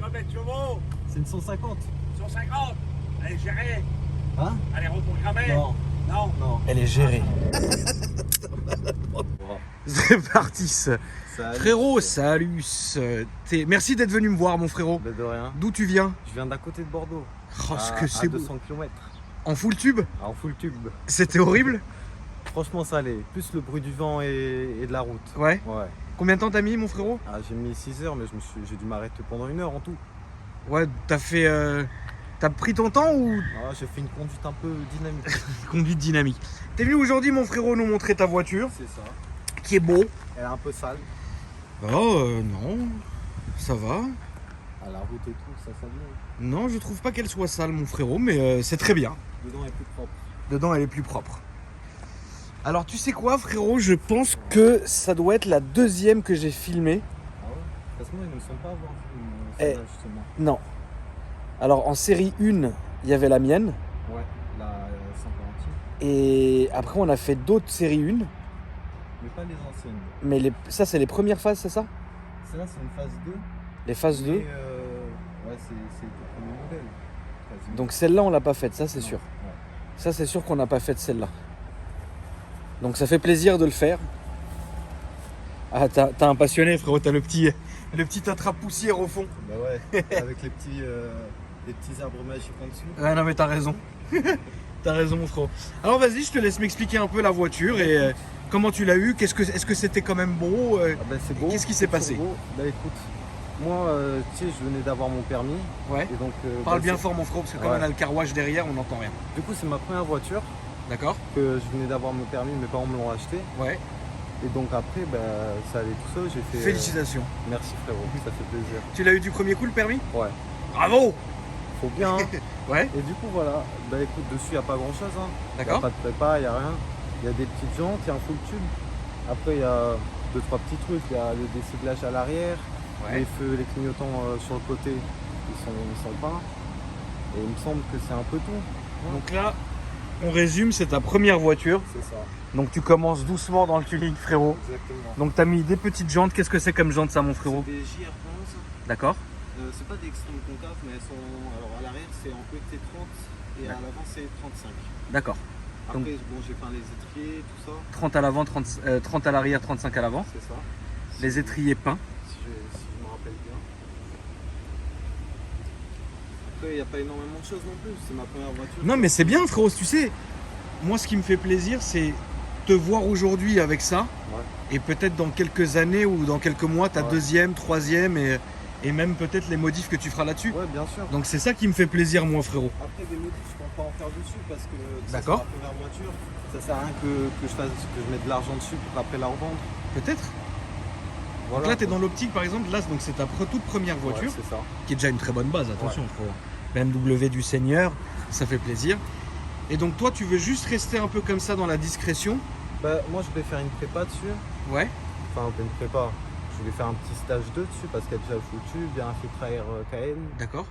combien de chevaux? C'est une 150. 150. Elle est gérée. Hein? Elle est reprogrammée. Non. Non. Non. Elle est gérée. C'est parti. Salut. Frérot, salut. Merci d'être venu me voir, mon frérot. Bah, de rien. D'où tu viens? Je viens d'à côté de Bordeaux. Oh, ce que c'est beau. 200 km. En full tube? En full tube. C'était horrible? Franchement, ça allait. Plus le bruit du vent et de la route. Ouais. Ouais. Combien de temps t'as mis, mon frérot? Ah, j'ai mis 6 heures, mais j'ai dû m'arrêter pendant 1 heure en tout. Ouais, t'as fait. T'as pris ton temps ou Ah, j'ai fait une conduite un peu dynamique. conduite dynamique? T'es venu aujourd'hui, mon frérot, nous montrer ta voiture, C'est ça. qui est beau. Elle est un peu sale. Oh, non. Ça va. À la route et tout, ça vient. Non, je trouve pas qu'elle soit sale, mon frérot, mais c'est très bien. Dedans, elle est plus propre. Dedans, elle est plus propre. Alors, tu sais quoi, frérot? Je pense que ça doit être la deuxième que j'ai filmée. Ah ouais? Parce que moi, ils ne me sont pas avoir Eh. celle-là, justement. Non. Alors, en série 1, il y avait la mienne. Ouais, la 140. Et après, on a fait d'autres séries 1. Mais pas les anciennes. Mais ça, c'est les premières phases, c'est ça? Celle-là, c'est une phase 2. Les phases 2. Mais, ouais, c'est le premier modèle. Quasiment. Donc, celle-là, on l'a pas faite, ça, c'est Non, sûr. ouais. Ça, c'est sûr qu'on n'a pas fait celle-là. Donc, ça fait plaisir de le faire. Ah, t'as un passionné, frérot. T'as le petit attrape-poussière au fond. Bah ouais, avec les petits arbres magiques en dessous. Ah non, mais t'as raison. T'as raison, mon frérot. Alors, vas-y, je te laisse m'expliquer un peu la voiture et comment tu l'as eu. Est-ce que c'était quand même beau? Ah bah c'est beau. Qu'est-ce qui s'est passé? C'est beau. Bah écoute, moi, tu sais, je venais d'avoir mon permis. Ouais. Et donc, Parle bah, bien c'est- fort, mon frérot, parce que comme Ouais. on a le carouage derrière, on n'entend rien. Du coup, c'est ma première voiture D'accord? que je venais d'avoir mon permis. Mes parents me l'ont acheté. Ouais. Et donc après, bah, ça allait tout seul. J'ai fait. Félicitations. Merci frérot, ça fait plaisir. Tu l'as eu du premier coup, le permis? Ouais. Bravo! Faut bien. Hein. Ouais. Et du coup, voilà. Bah écoute, dessus, il n'y a pas grand chose. Hein. Il n'y a D'accord. pas de prépa, il n'y a rien. Il y a des petites jantes, il y a un full tube. Après, il y a 2-3 petits trucs. Il y a le déciblage à l'arrière. Ouais. Les feux, les clignotants sur le côté, ils sont peints. Et il me semble que c'est un peu tout. Donc là, on résume, c'est ta première voiture. C'est ça. Donc tu commences doucement dans le tuning, frérot. Exactement. Donc t'as mis des petites jantes. Qu'est-ce que c'est comme jantes, ça, mon frérot? C'est des JR11. D'accord. C'est pas des extrêmes concaves, mais elles sont. Alors à l'arrière, c'est en PT 30 et à l'avant, c'est 35. D'accord. Après, Donc- bon, j'ai peint les étriers, tout ça. 30 à l'avant, 30 à l'arrière, 35 à l'avant. C'est ça. Les étriers peints. Si je me rappelle bien. Après, il n'y a pas énormément de choses non plus. C'est ma première voiture. Non, mais c'est bien, frérot. Tu sais, moi, ce qui me fait plaisir, c'est te voir aujourd'hui avec ça. Ouais. Et peut-être dans quelques années ou dans quelques mois, ta Ouais. deuxième, troisième et même peut-être les modifs que tu feras là-dessus. Ouais, bien sûr. Donc c'est ça qui me fait plaisir, moi, frérot. Après, des modifs, je compte pas en faire dessus parce que ça, D'accord. c'est ma première voiture. Ça sert à rien que je mette de l'argent dessus pour après la revendre. Peut-être. Voilà. Donc là, tu es dans l'optique, par exemple, là, donc c'est ta toute première voiture, Ouais, c'est ça. qui est déjà une très bonne base, attention, frérot. BMW du Seigneur, ça fait plaisir. Et donc toi, tu veux juste rester un peu comme ça dans la discrétion. Bah, moi, je vais faire une prépa dessus. Ouais. Enfin, une prépa. Je vais faire un petit stage 2 dessus parce qu'il y a déjà le foutu, il y a un filtre à air KN D'accord.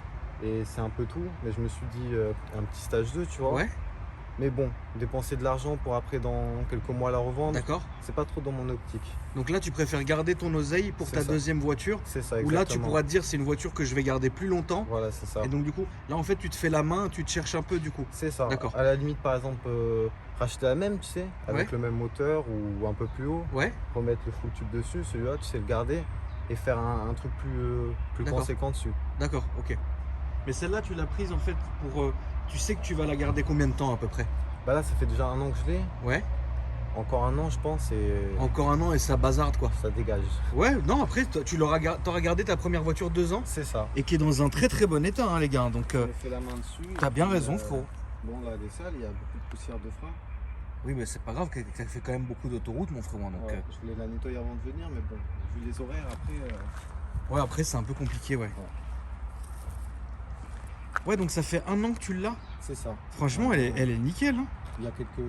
et c'est un peu tout. Mais je me suis dit un petit stage 2, tu vois. Ouais. Mais bon, dépenser de l'argent pour après dans quelques mois la revendre, D'accord. c'est pas trop dans mon optique. Donc là, tu préfères garder ton oseille pour C'est ta ça. deuxième voiture. C'est ça, Où exactement. là, tu pourras te dire, c'est une voiture que je vais garder plus longtemps. Voilà, c'est ça. Et donc du coup, là, en fait, tu te fais la main, tu te cherches un peu, du coup. C'est ça. D'accord. À la limite, par exemple, racheter la même, tu sais, avec Ouais. le même moteur ou un peu plus haut, Ouais. remettre le full tube dessus, celui-là, tu sais le garder et faire un truc plus D'accord. conséquent dessus. D'accord, ok. Mais celle-là, tu l'as prise en fait pour. Tu sais que tu vas la garder combien de temps à peu près? Bah là, ça fait déjà 1 an que je l'ai. Ouais. Encore 1 an, je pense, et Encore un an et ça bazarde quoi. ça dégage. Ouais, non, après, t'auras gardé ta première voiture 2 ans C'est ça. et qui est dans un très très bon état, hein, les gars. Donc, J'ai fait la main dessus. t'as bien et puis, raison, frérot. Bon, là, des salles, il y a beaucoup de poussière de frein. oui, mais c'est pas grave, t'as fait quand même beaucoup d'autoroutes, mon frérot. Donc, Ouais, je voulais la nettoyer avant de venir, mais bon, vu les horaires, après. ouais, après, c'est un peu compliqué, ouais. Ouais, donc ça fait 1 an que tu l'as. C'est ça. Franchement, elle est nickel. Hein. Il y a quelques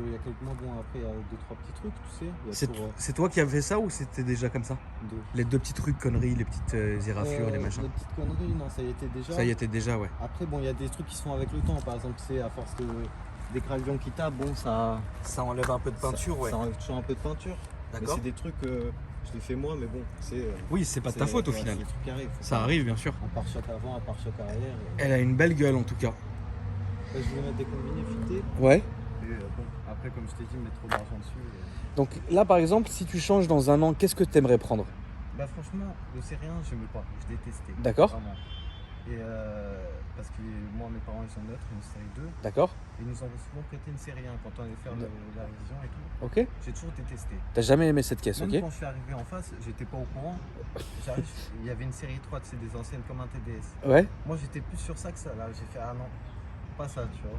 mois, bon, après, il y a 2-3 petits trucs, tu sais. Il y a C'est toujours, c'est toi qui as fait ça ou c'était déjà comme ça? deux. Les 2 petits trucs, conneries, les petites érafures, les machins. Les petites conneries, non, ça y était déjà. Ça y était déjà, ouais. Après, bon, il y a des trucs qui sont avec le temps. Par exemple, c'est à force des gravillons qui tapent, bon, ça Ça enlève un peu de peinture, ça, ouais. ça enlève toujours un peu de peinture. Mais D'accord. c'est des trucs, Je l'ai fait moi, mais bon, c'est. Oui, c'est pas de ta faute au ouais, final. c'est des trucs qui arrivent. Ça arrive, bien sûr. Un pare-choc avant, un pare-choc arrière. Elle a une belle gueule en tout cas. Là, je voulais mettre des combinés fités. Ouais. Et bon, après, comme je t'ai dit, mettre trop d'argent dessus. Donc là, par exemple, si tu changes dans un an, qu'est-ce que tu aimerais prendre? Bah, franchement, le Sérien, je n'aimais pas. Je détestais. D'accord. Vraiment. Et parce que moi, mes parents, ils sont neutres, une série 2. D'accord. Et ils nous avaient souvent prêté une série 1 quand on allait faire la révision et tout. Ok. J'ai toujours détesté. T'as jamais aimé cette caisse, Même ok? quand je suis arrivé en face, j'étais pas au courant. J'arrive, il y avait une série 3, c'est des anciennes comme un TDS. Ouais. Moi, j'étais plus sur ça que ça. Là, j'ai fait ah non, pas ça, tu vois.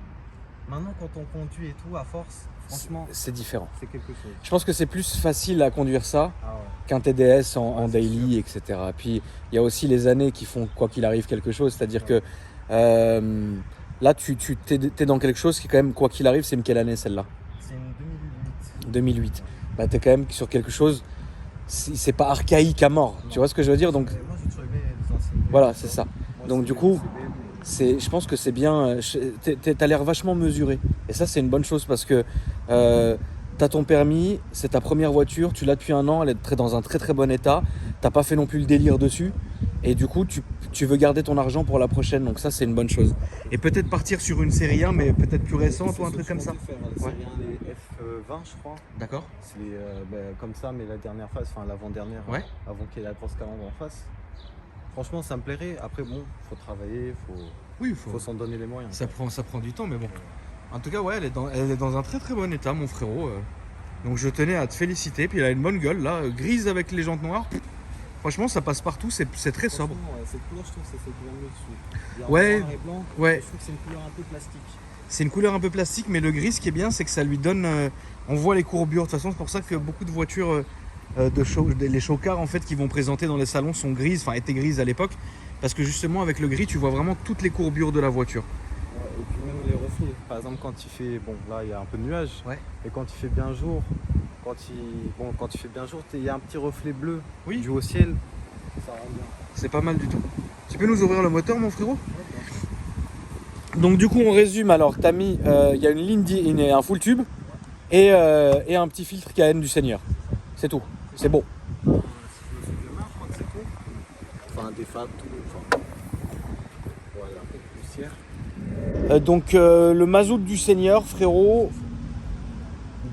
Maintenant, quand on conduit et tout, à force, franchement, C'est différent. c'est quelque chose. Je pense que c'est plus facile à conduire ça Ah ouais. qu'un TDS en Ouais, c'est daily, etc. Puis il y a aussi les années qui font quoi qu'il arrive quelque chose. C'est-à-dire Ouais. que là, t'es dans quelque chose qui, quand même, quoi qu'il arrive, c'est une quelle année celle-là? C'est une 2008. 2008. Bah, t'es quand même sur quelque chose, c'est pas archaïque à mort. Tu Non. vois ce que je veux dire? Donc Moi, j'ai toujours aimé les anciennes. voilà, c'est ça. Moi, Donc, c'est du coup, BMW. je pense que c'est bien. T'as l'air vachement mesuré. Et ça, c'est une bonne chose parce que t'as ton permis, c'est ta première voiture, tu l'as depuis un an, elle est dans un très très bon état. T'as pas fait non plus le délire dessus. Et du coup, tu veux garder ton argent pour la prochaine. Donc ça, c'est une bonne chose. Et peut-être partir sur une série 1, mais peut-être plus récente ou un truc comme ça. C'est Ouais. rien, les F20, je crois. D'accord. C'est comme ça, mais la dernière phase, enfin l'avant-dernière, Ouais. avant qu'il y ait la grosse calandre en face. Franchement, ça me plairait. Après, bon, faut travailler, Oui, faut s'en donner les moyens. ça prend du temps, mais bon. En tout cas, ouais, elle est dans un très très bon état, mon frérot. Donc je tenais à te féliciter. Puis elle a une bonne gueule, là, grise avec les jantes noires. Franchement, ça passe partout, c'est très sobre. Franchement, cette couleur, je trouve que ça fait bien mieux dessus. Il y a Ouais, noir et blanc, ouais. Je trouve que c'est une couleur un peu plastique. C'est une couleur un peu plastique, mais le gris, ce qui est bien, c'est que ça lui donne. On voit les courbures. De toute façon, c'est pour ça que beaucoup de voitures, les show cars, en fait, qui vont présenter dans les salons sont grises, enfin étaient grises à l'époque, parce que justement, avec le gris, tu vois vraiment toutes les courbures de la voiture. Ouais, et puis même les reflets. Par exemple, quand il fait, bon, là, il y a un peu de nuages. Ouais. Et quand il fait bien jour, quand il fait bien jour, il y a un petit reflet bleu Oui. dû au ciel. Ça rend bien. C'est pas mal du tout. Tu peux nous ouvrir le moteur, mon frérot? Donc du coup, on résume. Alors, t'as mis, il y a une ligne, un full tube et un petit filtre KN du Seigneur. C'est tout. C'est bon. C'est de main, je crois que c'est tout. Enfin, des fabs, tout. Enfin, voilà, un peu de poussière. Donc le mazout du Seigneur, frérot,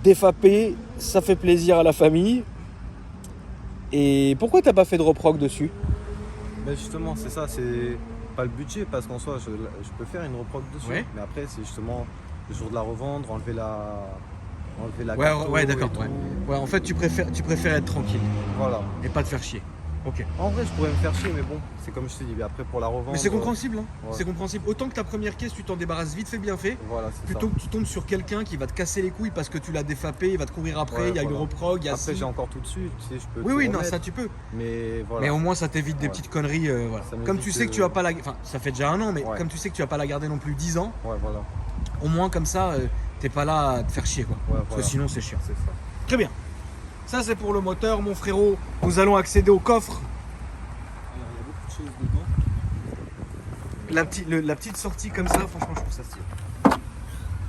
défapé, ça fait plaisir à la famille. Et pourquoi t'as pas fait de reproc dessus? Mais justement, c'est ça, c'est pas le budget parce qu'en soi, je peux faire une reproc dessus. Ouais. Mais après, c'est justement le jour de la revendre, enlever la Ouais, carto ouais, et d'accord. tout. Ouais. Ouais, en fait, tu préfères être tranquille Voilà. et pas te faire chier. Ok. En vrai, je pourrais me faire chier, mais bon, c'est comme je te dis. Mais après, pour la revendre. Mais c'est compréhensible, hein. Ouais. C'est compréhensible. Autant que ta première caisse, tu t'en débarrasses vite fait, bien fait. Voilà, c'est Plutôt ça. que tu tombes sur quelqu'un qui va te casser les couilles parce que tu l'as défapé, il va te courir après, Ouais, il y a une voilà. reprog, il y a Après, ci. j'ai encore tout dessus, tu sais, je peux. Oui, tout oui, non, remettre, ça tu peux. Mais voilà. Mais au moins ça t'évite des Ouais. petites conneries. Voilà. Ça Comme m'évite tu sais que tu vas pas la. Enfin, ça fait déjà un an, mais Ouais. comme tu sais que tu vas pas la garder non plus 10 ans, Ouais, voilà. au moins comme ça, t'es pas là à te faire chier, quoi. Ouais, Parce voilà. que sinon c'est chiant. C'est ça. Très bien. Ça c'est pour le moteur, mon frérot. Nous allons accéder au coffre. Alors, il y a beaucoup de choses dedans. La petite sortie comme ça, franchement, je trouve ça stylé.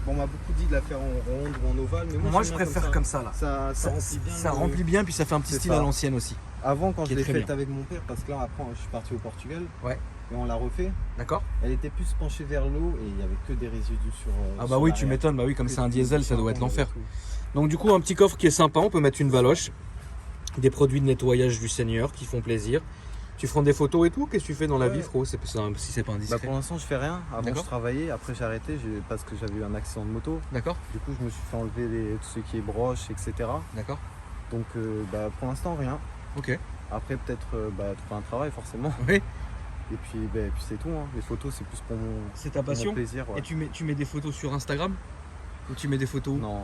Bon, on m'a beaucoup dit de la faire en ronde ou en ovale, mais Moi, j'aime je bien préfère comme ça là. Ça remplit bien. Ça remplit bien, puis ça fait un petit C'est style ça. à l'ancienne aussi. Avant, quand Qui je est l'ai très faite bien. avec mon père, parce que là, après, je suis parti au Portugal. Ouais. Et on l'a refait. D'accord. Elle était plus penchée vers l'eau et il n'y avait que des résidus sur. Ah bah sur oui, tu l'arrière. m'étonnes. Bah oui, comme c'est un diesel, ça doit être Charbon et l'enfer. tout. Donc du coup, un petit coffre qui est sympa. On peut mettre une valoche, des produits de nettoyage du Seigneur qui font plaisir. Tu feras des photos et tout. Qu'est-ce que tu fais dans la Ouais. vie, frérot? Si c'est pas Bah, indiscret. pour l'instant, je fais rien. Avant, D'accord. je travaillais. Après, j'ai arrêté parce que j'avais eu un accident de moto. D'accord. Du coup, je me suis fait enlever tout ce qui est broche, etc. D'accord. Donc, pour l'instant, rien. Ok. Après, peut-être trouver un travail, forcément. Oui. Et puis c'est tout. Hein. Les photos, c'est plus pour C'est ta pour mon passion. plaisir. Ouais. Et tu mets des photos sur Instagram? Ou tu mets des photos? Non.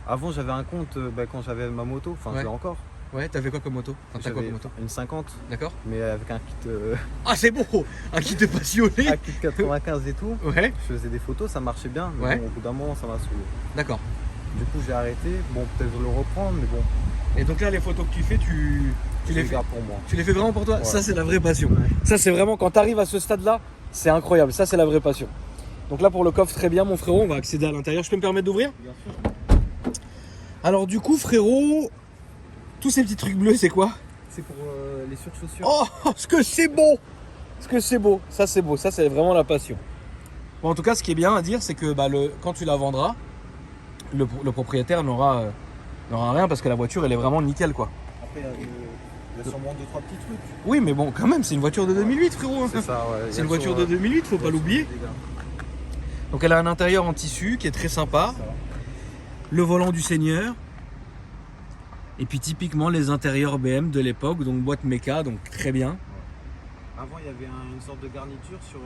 Avant, j'avais un compte quand j'avais ma moto. Enfin, Ouais. je l'ai encore. Ouais, t'avais quoi comme moto? Enfin, t'as quoi J'avais comme moto? une 50, D'accord. mais avec un kit, Ah, c'est bon! Un kit de passionné! un kit 95 et tout. Ouais, Je faisais des photos, ça marchait bien. Mais Ouais. bon, au bout d'un moment, ça m'a saoulé. d'accord. Du coup, j'ai arrêté. Bon, peut-être le reprendre, mais bon, Et donc là, les photos que tu fais, tu je les les fais. garde pour moi. Tu les fais vraiment pour toi? Ouais. Ça, c'est la vraie passion. Ouais. Ça, c'est vraiment quand tu arrives à ce stade-là, c'est incroyable. Ça, c'est la vraie passion. Donc là, pour le coffre, très bien, mon frérot. On va accéder à l'intérieur. Je peux me permettre d'ouvrir? Bien sûr. Alors, du coup, frérot, tous ces petits trucs bleus, c'est quoi? c'est pour les surchaussures. Oh, ce que c'est beau! Ce que c'est beau, ça c'est beau, ça c'est vraiment la passion. Bon, en tout cas, ce qui est bien à dire, c'est que quand tu la vendras, le propriétaire n'aura rien parce que la voiture elle est vraiment nickel quoi. Après, il y a sûrement 2-3 petits trucs. Oui, mais bon, quand même, c'est une voiture de 2008, frérot. C'est ça, ouais. C'est une voiture de 2008, faut pas l'oublier. Donc elle a un intérieur en tissu qui est très sympa. Le volant du Seigneur. Et puis typiquement les intérieurs BM de l'époque, donc boîte méca, donc très bien. Avant, il y avait une sorte de garniture sur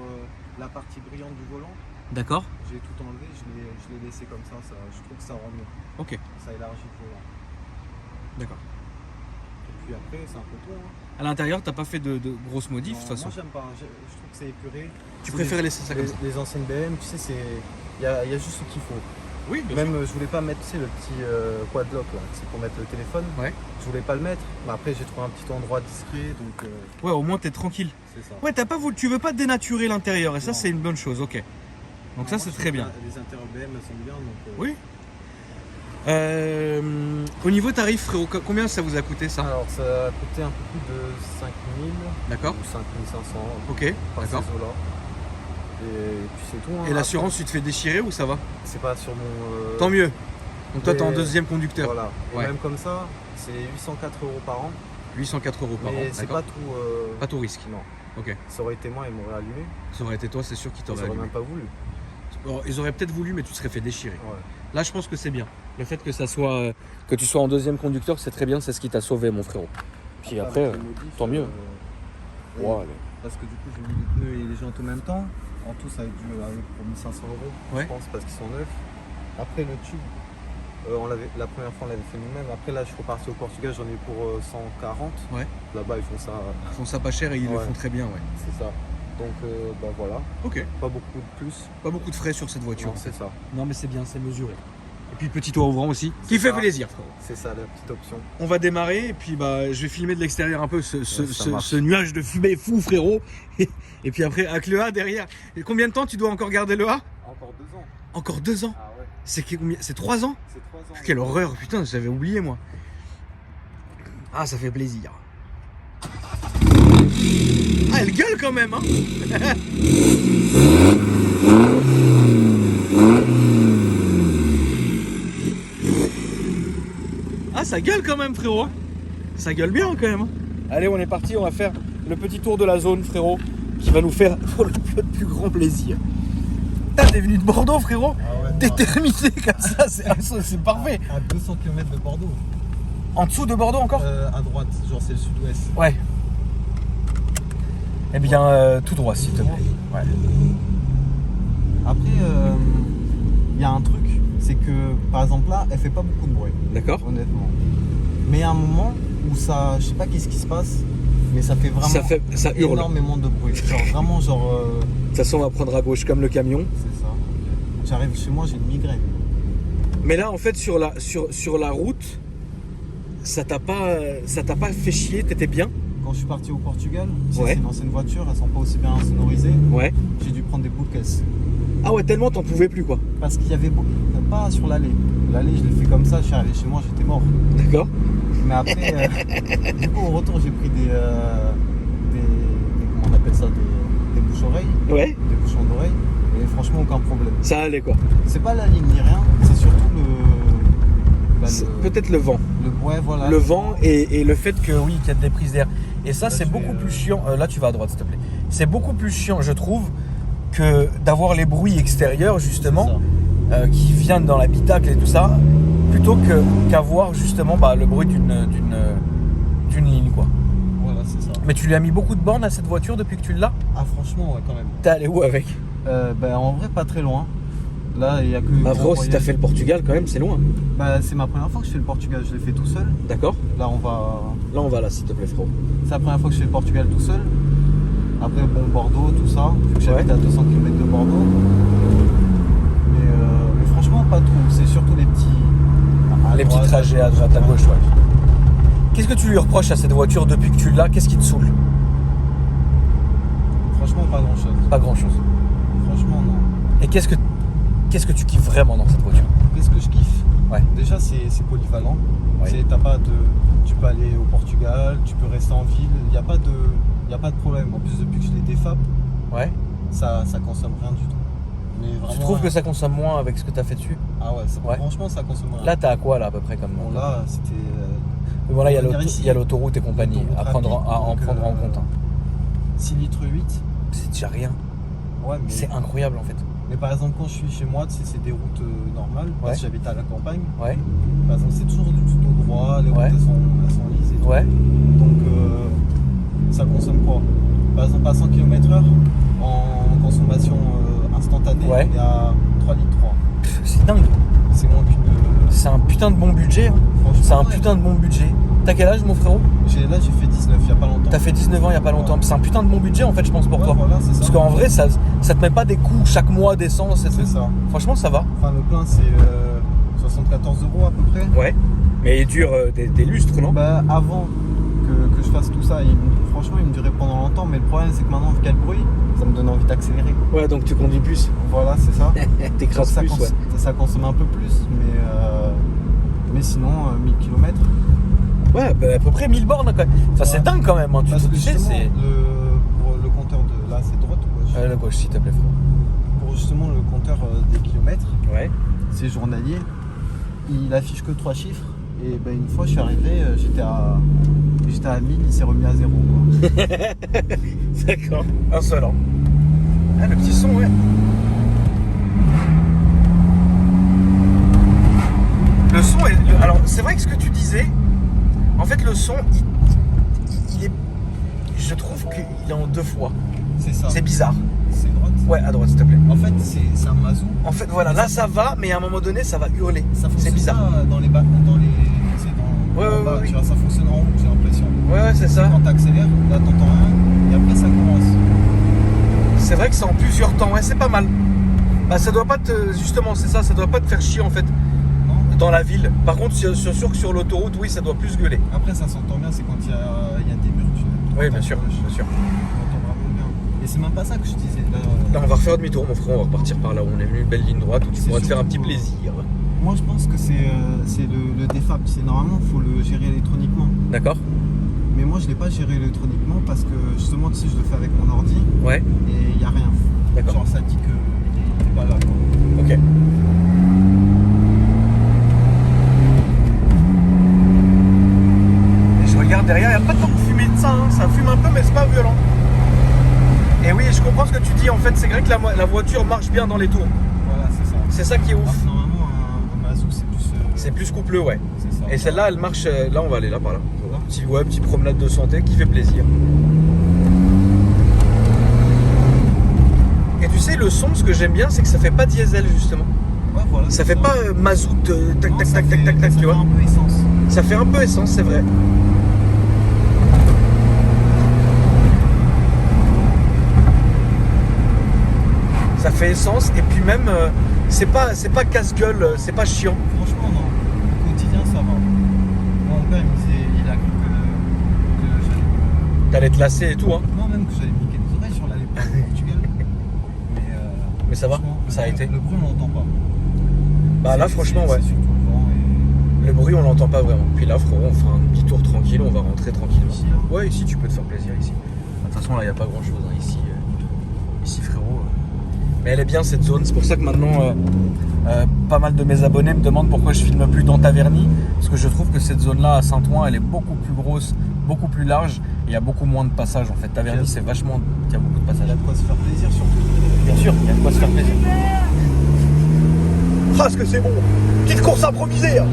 la partie brillante du volant. D'accord. J'ai tout enlevé, je l'ai laissé comme ça, je trouve que ça rend mieux. Ok, Ça élargit le volant. d'accord. Et puis après, c'est un peu tout. Hein. À l'intérieur, t'as pas fait de grosses modifs de Non, toute façon. moi, j'aime pas. Je trouve que c'est épuré. Tu C'est préfères laisser ça comme ça? les anciennes BM, tu sais, il y a juste ce qu'il faut. Oui, Même, je voulais pas mettre, tu sais, le petit quad lock là, c'est pour mettre le téléphone. Ouais. Je voulais pas le mettre, mais après j'ai trouvé un petit endroit discret, donc Ouais, au moins t'es tranquille. c'est ça. Ouais, tu veux pas dénaturer l'intérieur et ça Non. c'est une bonne chose, ok. Donc Non, ça moi, c'est je très trouve bien. que Les intérieurs BM elles sont bien, donc. Oui. Au niveau tarif, frérot, combien ça vous a coûté ça? Alors ça a coûté un peu plus de 5000 D'accord. ou 5500 Ok, par ces d'accord. eaux-là. Et puis c'est tout. Hein. Et l'assurance, tu te fais déchirer ou ça va? Après, c'est pas sur mon. Tant mieux. Donc toi, t'es en mais- deuxième conducteur. Voilà. Et Ouais. même comme ça, c'est 804 € par an. 804 € par an. Mais c'est D'accord. pas tout. Pas tout risque. Non. Ok. Ça aurait été moi, ils m'auraient allumé. Ça aurait été toi, c'est sûr qu'ils Ils t'auraient auraient allumé. même pas voulu. Alors, ils auraient peut-être voulu, mais tu te serais fait déchirer. Ouais. Là, je pense que c'est bien. Le fait que ça soit, que tu sois en deuxième conducteur, c'est très bien. C'est ce qui t'a sauvé, mon frérot. Puis après, avec les modifs, tant mieux. et- ouais, allez. Parce que du coup, j'ai mis les pneus et les jantes en même temps. En tout, ça a dû aller pour 1500 €, Ouais. je pense, parce qu'ils sont neufs. Après, le tube, la première fois, on l'avait fait nous-mêmes. Après, là, je suis reparti au Portugal, j'en ai eu pour 140. Ouais. Là-bas, ils font ça. Ils font ça pas cher et ils le Ouais. font très bien, ouais. C'est ça. Donc, bah voilà. Ok. Pas beaucoup de plus. Pas beaucoup de frais sur cette voiture. Non, c'est ça. Non, mais c'est bien, c'est mesuré. Et puis petit toit ouvrant aussi, qui fait ça. plaisir, frérot. C'est ça, la petite option. On va démarrer et puis bah, je vais filmer de l'extérieur un peu ça marche. ce nuage de fumée fou, frérot. Et puis après, avec le A derrière. Et combien de temps tu dois encore garder le A? Encore 2 ans. Encore 2 ans. Ah ouais. C'est 3 ans? C'est 3 ans. Quelle horreur, putain, j'avais oublié moi. Ah, ça fait plaisir. Ah, elle gueule quand même, hein. Ah, ça gueule quand même, frérot. Ça gueule bien quand même. Allez, on est parti, on va faire le petit tour de la zone, frérot, qui va nous faire pour le plus grand plaisir. Putain, t'es venu de Bordeaux, frérot. Ah ouais, T'es non. terminé comme ça, c'est parfait. À 200 km de Bordeaux. En dessous de Bordeaux encore? À droite, genre c'est le sud-ouest. Ouais. Eh bien, tout droit, s'il te plaît. Ouais. Après, il y a un truc, c'est que par exemple là, elle fait pas beaucoup de bruit, D'accord. honnêtement. Mais il y a un moment où ça, je sais pas qu'est-ce qui se passe, mais ça fait vraiment Ça hurle. énormément de bruit. Genre vraiment, genre. De toute façon, on va prendre à gauche comme le camion. C'est ça. J'arrive chez moi, j'ai une migraine. Mais là, en fait, sur la route, ça t'a pas fait chier, t'étais bien? Quand je suis parti au Portugal, tu sais, Ouais. c'est une ancienne voiture, elles sont pas aussi bien sonorisées. Ouais. J'ai dû prendre des bouts de caisse. Ah ouais, tellement t'en pouvais plus, quoi. Parce qu'il y avait beaucoup, pas sur l'allée. L'allée, je l'ai fait comme ça, je suis arrivé chez moi, j'étais mort. D'accord. Mais après, du coup, au retour, j'ai pris des comment on appelle ça, des bouches-oreilles, Ouais. des bouchons d'oreilles, et franchement, aucun problème. Ça allait, quoi. C'est pas la ligne ni rien, c'est surtout Peut-être le vent. ouais, voilà. Le vent et le fait que, oui, qu'il y a des prises d'air. Et ça, Là, c'est je beaucoup vais, plus chiant. Là, tu vas à droite, s'il te plaît. C'est beaucoup plus chiant, je trouve, que d'avoir les bruits extérieurs, justement, qui viennent dans l'habitacle et tout ça, plutôt qu'avoir, justement, le bruit d'une ligne, quoi. Voilà, c'est ça. Mais tu lui as mis beaucoup de bornes à cette voiture depuis que tu l'as? Ah, franchement, ouais, quand même. T'es allé où avec? En vrai, pas très loin. Là, il y a que. Bah, frérot, si t'as fait le Portugal, quand même, c'est loin. C'est ma première fois que je fais le Portugal, je l'ai fait tout seul. D'accord. Là, on va. Là, s'il te plaît, frérot. C'est la première fois que je fais le Portugal tout seul. Après, bon, Bordeaux, tout ça. Vu que j'habite Ouais. à 200 km de Bordeaux. Mais franchement, pas trop. C'est surtout les petits. Les petits trajets à droite, à gauche, ouais. Qu'est-ce que tu lui reproches à cette voiture depuis que tu l'as? Qu'est-ce qui te saoule? Franchement, pas grand chose. Pas grand-chose. Franchement, non. Et qu'est-ce que tu kiffes vraiment dans cette voiture? Qu'est-ce que je kiffe? Ouais. Déjà, c'est polyvalent. Ouais. T'as pas de, tu peux aller au Portugal, tu peux rester en ville. Il n'y a pas de problème. En plus, depuis que je l'ai défap, Ouais. ça consomme rien du tout. Mais Tu vraiment, trouves que ça consomme moins avec ce que t'as fait dessus? Ah ouais, Ouais. Franchement, ça consomme rien. Là, t'as à quoi là à peu près comme. Bon, là, c'était. Mais bon, là, il y a on va venir ici. l'autoroute et compagnie L'autoroute à prendre rapide, en donc, prendre en compte. Hein. 6 litres 8. C'est déjà rien. Ouais, mais. C'est incroyable en fait. Mais par exemple, quand je suis chez moi, tu sais, c'est des routes normales. Ouais. Parce que j'habite à la campagne. Ouais. Par exemple, c'est toujours du tout droit, les routes Ouais. elles sont lises et tout. Ouais. Donc ça consomme quoi? Par exemple, à 100 km/h en consommation instantanée, Ouais. il y a 3 litres 3. Pff, c'est dingue. C'est moins qu'une. C'est un putain de bon budget. Hein. Franchement, C'est un ouais. putain de bon budget. T'as quel âge mon frérot? Là, j'ai fait 19 il y a pas longtemps. T'as fait 19 ans il y a pas longtemps. Ouais. C'est un putain de bon budget en fait, je pense pour Ouais, toi. voilà, c'est ça. Parce qu'en vrai, ça te met pas des coûts chaque mois d'essence et tout. C'est ça. Franchement, ça va. Enfin, le plein, c'est 74 € à peu près. Ouais. Mais il dure des lustres, non? Bah, avant que je fasse tout ça, franchement, il me durait pendant longtemps. Mais le problème, c'est que maintenant, vu qu'il y a le bruit, ça me donne envie d'accélérer. Ouais, donc tu conduis plus. Voilà, c'est ça. T'écrases ça, plus, ouais. ça consomme un peu plus, mais sinon, 1000 km. Ouais, bah, à peu près 1000 bornes quand même. Enfin, c'est Ouais. dingue quand même. Hein. Parce que Tu sais, justement, c'est. pour le compteur de. Là, c'est droite ou gauche? La gauche, s'il te plaît, frérot. Pour justement le compteur des kilomètres, Ouais. c'est journalier. Il affiche que 3 chiffres. Et ben, une fois, je suis arrivé, j'étais à 1000, il s'est remis à 0. Quoi. D'accord. Insolent. Ah, le petit son, ouais. Le son est. Alors, c'est vrai que ce que tu disais, en fait, le son, il est. Je trouve qu'il est en 2 fois. C'est ça. C'est bizarre. C'est droite. Ouais, à droite, s'il te plaît. En fait, c'est un mazou. En fait, voilà, là ça va, mais à un moment donné, ça va hurler. Ça C'est fonctionne bizarre. pas dans les bas, dans les. C'est dans. Ouais, en ouais, bas, ouais. Tu vois, ça fonctionne en haut, j'ai l'impression. Ouais, c'est ça. Quand t'accélères, là t'entends rien, et après ça commence. C'est vrai que c'est en plusieurs temps. Ouais, c'est pas mal. Bah, ça doit pas te. Justement, c'est ça, ça doit pas te faire chier en fait Non? dans la ville. Par contre, c'est sûr que sur l'autoroute, oui, ça doit plus gueuler. Après, ça s'entend bien, c'est quand il y a des murs. Oui, bien sûr, Je bien sûr. m'entends vraiment bien. Et c'est même pas ça que je disais. Là, on va refaire demi-tour, mon frère. On va repartir par là où on est venu. Une belle ligne droite où tu C'est pourras te faire un surtout, petit plaisir. Moi, je pense que c'est le défap. Normalement, il faut le gérer électroniquement. D'accord? Mais moi, je l'ai pas géré électroniquement parce que justement, tu sais, je le fais avec mon ordi Ouais. et il n'y a rien. D'accord. Genre, ça dit qu'il n'est pas là. Quoi. Ok. Et je regarde derrière, il n'y a pas tant de fumée de ça. Hein. Ça fume un peu, mais c'est pas violent. Et oui, je comprends ce que tu dis. En fait, c'est vrai que la voiture marche bien dans les tours. Voilà, c'est ça. C'est ça qui est Alors ouf. que normalement, un Mazou, c'est plus. C'est plus coupleux, ouais. C'est ça. Et celle-là, elle marche. Là, on va aller là par là. Petit promenade de santé qui fait plaisir. Et tu sais, le son, ce que j'aime bien, c'est que ça fait pas diesel justement. Ouais, voilà, Ça c'est fait pas mazout, tac Non, tac ça tac fait- tac tac tac, ça tu fait vois. un peu essence. Ça fait un peu essence, c'est vrai. Ça fait essence et puis même, c'est pas casse-gueule, c'est pas chiant. Franchement, non. Au quotidien, ça va. Mon père, il me disait, il a cru que j'allais me. T'allais te lasser et tout, hein. Non, même que j'allais me piquer des oreilles sur l'aller au Portugal. Mais ça va, franchement, ça a été. Le bruit, on l'entend pas. Bah là, franchement, ouais. C'est surtout le vent et. Le bruit, on l'entend pas vraiment. Puis là, frérot, on fera un petit tour tranquille, on va rentrer tranquillement. Ici, là. Ouais, ici, tu peux te faire plaisir ici. De toute façon, là, il n'y a pas grand chose ici. Ici, frérot. Mais elle est bien cette zone. C'est pour ça que maintenant, pas mal de mes abonnés me demandent pourquoi je filme plus dans Taverny. Parce que je trouve que cette zone-là, à Saint-Ouen, elle est beaucoup plus grosse, beaucoup plus large. Et il y a beaucoup moins de passages en fait. Taverny, c'est vachement. Il y a beaucoup de passages. Il y a de quoi se faire plaisir, surtout. Bien sûr, il y a de quoi se faire plaisir. Ah, ce que c'est bon! Petite course improvisée! Hein.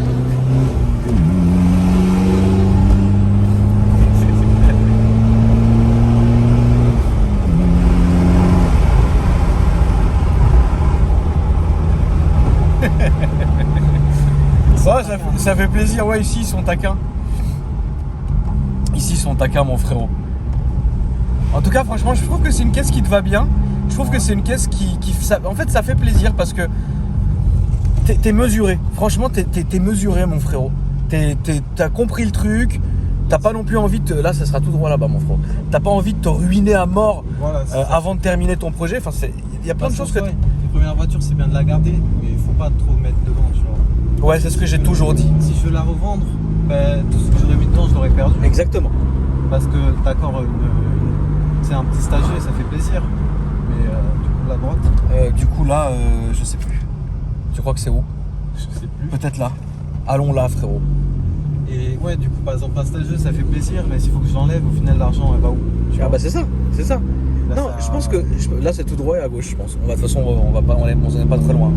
Ouais, ça fait plaisir. Ouais, ici ils sont taquins. Ici ils sont taquins, mon frérot. En tout cas, franchement, je trouve que c'est une caisse qui te va bien. Je trouve que c'est une caisse en fait, ça fait plaisir parce que t'es mesuré. Franchement, t'es mesuré, mon frérot. T'as compris le truc. T'as pas non plus envie de là, ça sera tout droit là-bas, mon frérot. T'as pas envie de te ruiner à mort Voilà, c'est ça. avant de terminer ton projet. Enfin, il y a plein de choses que. Les premières voitures, c'est bien de la garder, mais il faut pas trop mettre devant, tu vois. Ouais, c'est ce que j'ai toujours dit. Si je veux la revendre, ben, tout ce que j'aurais mis dedans, je l'aurais perdu. Exactement. Parce que, d'accord, c'est un petit stagiaire, ça fait plaisir. Mais du coup, la droite, Du coup, là, je sais plus. Tu crois que c'est où? je sais plus. Peut-être là. Allons là, frérot. Et ouais, du coup, par exemple, un stagiaire, ça fait plaisir, mais s'il faut que je l'enlève, au final, l'argent, elle va où? Tu Ah vois. bah c'est ça, c'est ça. Là, Non, ça- je pense que là c'est tout droit et à gauche, je pense. On va, de toute façon, on va pas, on est pas très loin.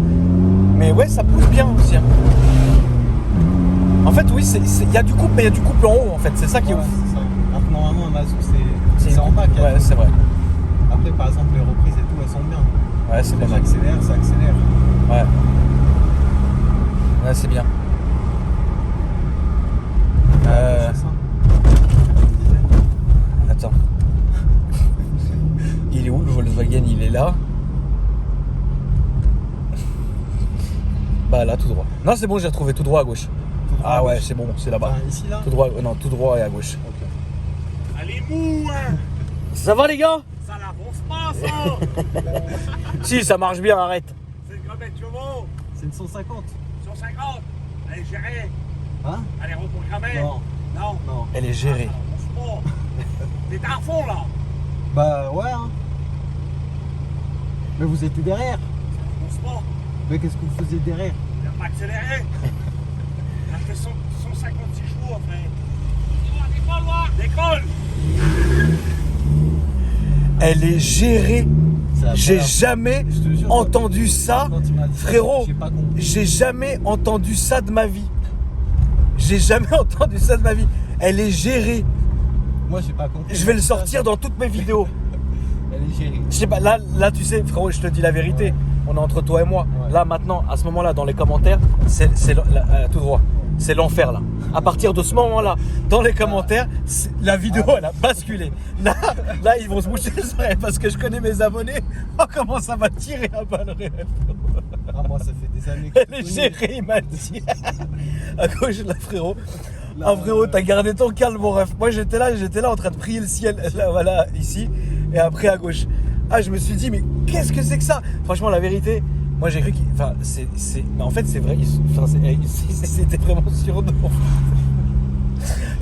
Mais ouais, ça pousse bien aussi. Hein. En fait, oui, il y a du couple, mais il y a du couple en haut, en fait. C'est ça qui est Ouais, ouf. c'est ça. Alors que normalement, un Mazou, c'est en bas. qu'il y a Ouais, tout. c'est vrai. Après, par exemple, les reprises et tout, elles sont bien. Ouais, c'est pas mal. J'accélère, ça accélère. Ouais. Ouais, c'est bien. C'est ça. Attends. Il est où le Volkswagen? Il est là. Bah là, tout droit. Non, c'est bon, j'ai retrouvé tout droit à gauche. Tout droit Ah à ouais, gauche. c'est bon, c'est là-bas. Enfin, ici, là. Tout droit, non, tout droit et à gauche. Ok. Allez, mou, hein. Ça va les gars? Ça n'avance pas, ça. Si, ça marche bien, arrête. C'est combien de chevaux? C'est une 150. 150. Allez, géré. Hein? Allez, reprogrammé. Non, Non. non. Elle est gérée. Ça n'avance pas. T'es à fond, là. Bah ouais, hein. Mais vous étiez derrière. Ça n'avance pas. Mais qu'est-ce que vous faisiez derrière? Il n'a pas accéléré. Il a fait 156 chevaux, après. Décolle. Elle est gérée. C'est la J'ai première- jamais Je te jure, entendu ça. quand il m'a dit ça, Frérot, j'ai pas compris. j'ai jamais entendu ça de ma vie. J'ai jamais entendu ça de ma vie. Elle est gérée. Moi, j'ai pas compris. Je vais le sortir dans toutes mes vidéos. Elle est gérée. Je sais pas, là tu sais, frérot, je te dis la vérité. Ouais. On est entre toi et moi. Ouais. Là, maintenant, à ce moment-là, dans les commentaires, c'est tout droit. C'est l'enfer, là. À partir de ce moment-là, dans les commentaires, la vidéo, elle a basculé. Là, ils vont se boucher les oreilles parce que je connais mes abonnés. Oh, comment ça va tirer à balles réelles. Ah, moi, ça fait des années que Elle est gérée, il m'a dit. À gauche, là, frérot. Là, Ah, frérot, t'as gardé ton calme, mon ref. Moi, j'étais là en train de prier le ciel. Là, voilà, ici. Et après, à gauche. Ah, je me suis dit, mais qu'est-ce que c'est que ça? Franchement, la vérité, moi, j'ai cru qu'il. Enfin, mais en fait, c'est vrai. Enfin, c'était vraiment sûr de.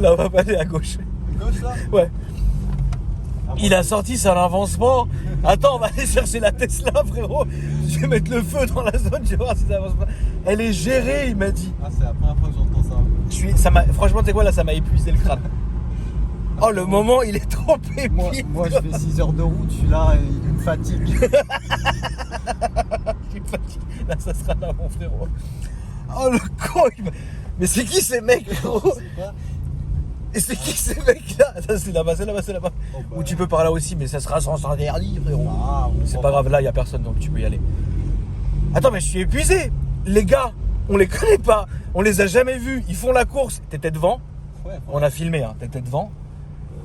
Là, on va pas aller à gauche. Gauche, là? Ouais. Ah, moi, Il a sorti son avancement. Attends, on va aller chercher la Tesla, frérot. Je vais mettre le feu dans la zone, je vais voir si ça avance pas. Elle est gérée, il m'a dit. Ah, c'est la première fois que j'entends ça. Franchement, tu sais quoi, là, ça m'a épuisé le crâne. Oh, le moment, il est trop pépible. Moi, je fais 6 heures de route, je suis là, il me fatigue. Je suis fatigué. Là, ça sera là, mon frérot. Oh, le con. Mais c'est qui ces mecs, frérot? Je sais pas. Et c'est qui ces mecs-là? Ça, c'est là-bas, c'est là-bas, c'est là-bas. Oh, bah. Ou tu peux par là aussi, mais ça sera sans interdit, frérot. Ah, on C'est va pas grave, là, il y a personne, donc tu peux y aller. Attends, mais je suis épuisé. Les gars, on les connaît pas. On les a jamais vus. Ils font la course. T'étais devant. Ouais, On a filmé, hein. T'étais devant.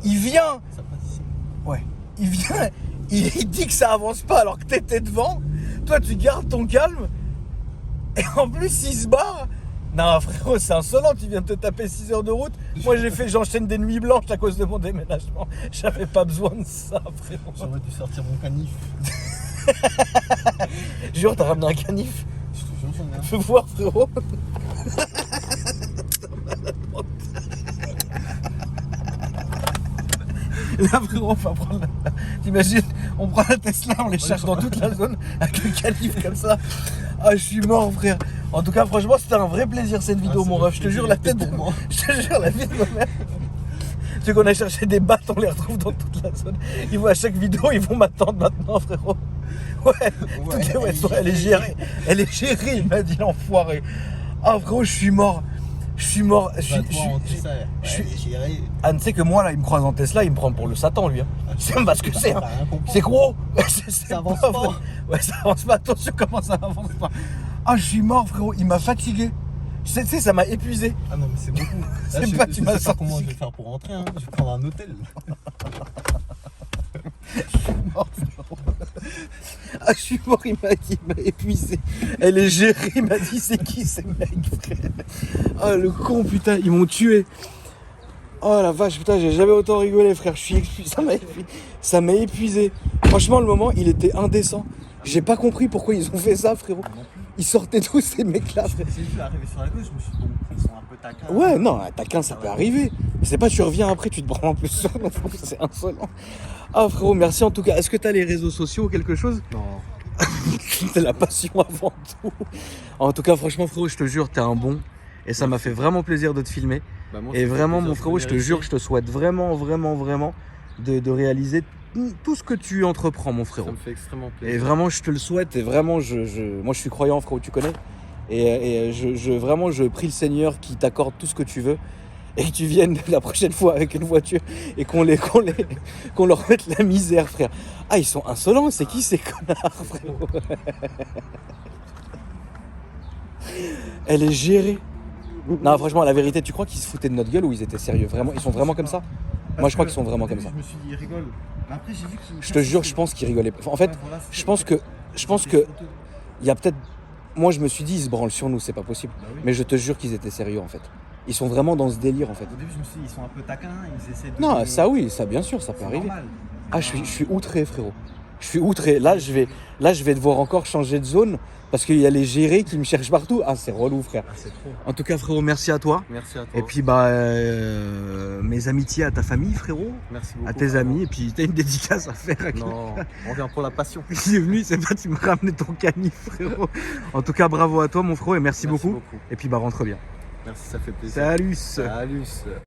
Il vient. ça passe ici. Ouais. Il vient. Il dit que ça avance pas alors que t'étais devant. Toi, tu gardes ton calme. Et en plus, il se barre. Non, frérot, c'est insolent. Tu viens de te taper 6 heures de route. Moi, j'enchaîne des nuits blanches à cause de mon déménagement. J'avais pas besoin de ça, frérot. J'aurais dû sortir mon canif. Jure, t'as ramené un canif. Je te jure, j'en ai un. Fais voir, frérot. Là, frérot, on va prendre la... T'imagines, on prend la Tesla, on les cherche dans toute la zone avec le canif comme ça. Ah, je suis mort, frère. En tout cas, franchement, c'était un vrai plaisir cette vidéo, c'est mon un ref. Je te jure, la tête de plaisir pour moi. Je te jure, la vie de ma mère. Ceux qu'on a cherché des battes, on les retrouve dans toute la zone. Ils vont à chaque vidéo, ils vont m'attendre maintenant, frérot. Ouais, elle est gérée. Elle est gérée, il m'a dit l'enfoiré. Ah, frérot, je suis mort. Je suis mort. Je suis- Ah, tu sais que moi, là, il me croise en Tesla, il me prend pour le Satan, lui. Hein. C'est parce que c'est. Hein. C'est gros. Ça avance pas. vrai. Ouais, ça avance pas. Attention comment ça avance pas. Ah, je suis mort, frérot. Il m'a fatigué. Tu sais, ça m'a épuisé. Ah non, mais c'est beaucoup. C'est Là, pas, je tu m'as sais pas sorti. comment je vais faire pour rentrer. Hein. Je vais prendre un hôtel. Ah, je suis mort, il m'a épuisé. Elle est gérée, il m'a dit c'est qui ces mecs, frère. Ah, le con, putain, ils m'ont tué. Oh la vache, putain, j'ai jamais autant rigolé, frère. Je suis épuisé, ça m'a épuisé. Franchement, le moment, il était indécent. J'ai pas compris pourquoi ils ont fait ça, frérot. Ils sortaient tous ces mecs-là, frère. J'ai vu arriver sur la gauche, je me suis dit, bon, ils sont un peu taquins. Ouais, non, taquin, ça peut arriver. C'est pas, tu reviens après, tu te prends en plus sur non, c'est insolent. Ah, frérot, merci en tout cas. Est-ce que t'as les réseaux sociaux ou quelque chose? Non. C'est la passion avant tout. En tout cas, franchement, frérot, je te jure, t'es un bon. Et ça m'a fait vraiment plaisir de te filmer. Bah, moi, Et ça fait vraiment, plaisir mon de frérot, je te venir jure, ici. je te souhaite vraiment, vraiment, vraiment de réaliser tout ce que tu entreprends, mon Ça frérot. me fait extrêmement Et plaisir. vraiment, je te le souhaite. Et vraiment, moi, je suis croyant, frérot, tu connais. Et vraiment, je prie le Seigneur qui t'accorde tout ce que tu veux. Et que tu viennes la prochaine fois avec une voiture et qu'on leur mette la misère, frère. Ah, ils sont insolents, c'est qui ces connards, frérot? Elle est gérée. Non, franchement, la vérité, tu crois qu'ils se foutaient de notre gueule ou ils étaient sérieux? Vraiment, ils sont vraiment comme ça? Moi, je crois qu'ils sont vraiment comme ça. Je me suis dit, ils rigolent. Mais après, j'ai vu qu'ils. Je te jure, je pense qu'ils rigolaient. En fait, je pense que il y a peut-être. Moi, je me suis dit, ils se branlent sur nous, c'est pas possible. Bah oui. Mais je te jure qu'ils étaient sérieux, en fait. Ils sont vraiment dans ce délire, en fait. Au début, je me suis dit, ils sont un peu taquins, ils essaient de. Non, ça oui, ça bien sûr, ça peut C'est arriver. normal. Ah, je suis outré, frérot. Je suis outré. Là, je vais devoir encore changer de zone parce qu'il y a les gérés qui me cherchent partout. Ah, c'est relou, frère. Ah, c'est trop. En tout cas, frérot, merci à toi. Merci à toi. Et puis, bah, mes amitiés à ta famille, frérot, merci beaucoup. à tes amis. Et puis, t'as une dédicace à faire. Non, on vient pour la passion. Il est venu, c'est pas, tu me ramener ton canif, frérot. En tout cas, bravo à toi, mon frérot, et merci beaucoup. Et puis, bah, rentre bien. Merci, ça fait plaisir. Salut. Salut.